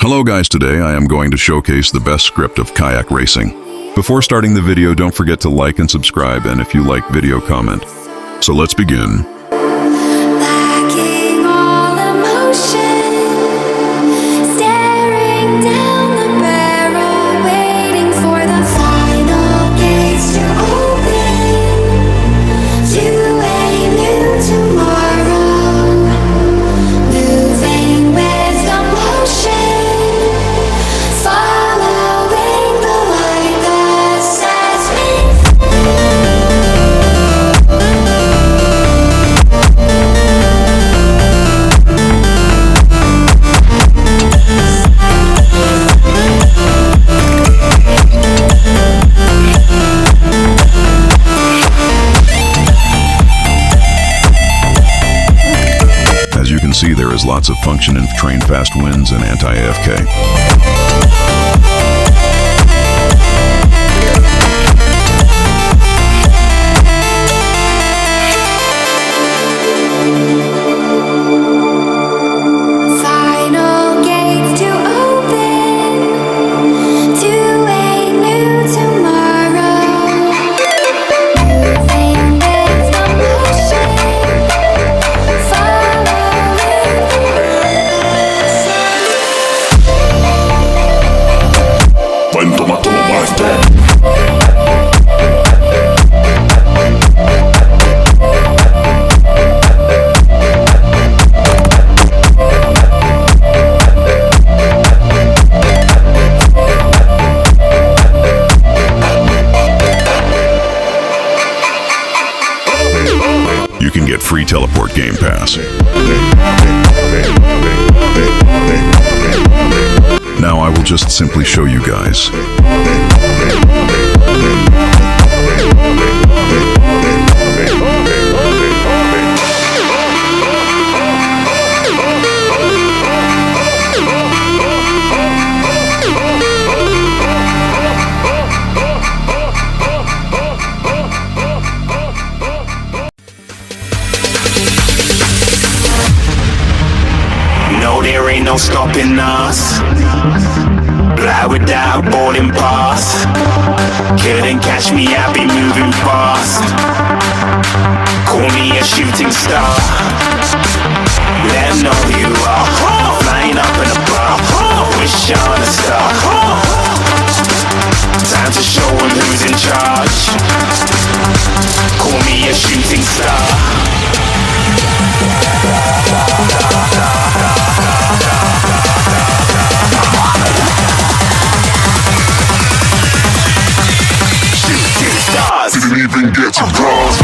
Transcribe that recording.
Hello guys, today I am going to showcase the best script of kayak racing. Before starting the video, don't forget to like and subscribe, and if you like video, comment. So let's begin. Lacking all emotion, staring down the barrel, waiting for the final gates to open to a new tomorrow. Moving with the motion, following the light that sets me free. As you can see, there is lots of function in train fast winds and anti-AFK. Final gates to open to a new tomorrow. Moving with the motion, following You can get free teleport game pass. Now I will just simply show you guys. No, there ain't no stopping us. Fly without boarding pass. Couldn't catch me, I be moving fast. Call me a shooting star. Let 'em know who you are. Flying up in a bar. Wish on a star. Time to show 'em who's in charge. Call me a shooting star. Shooting stars. Didn't even get to cross.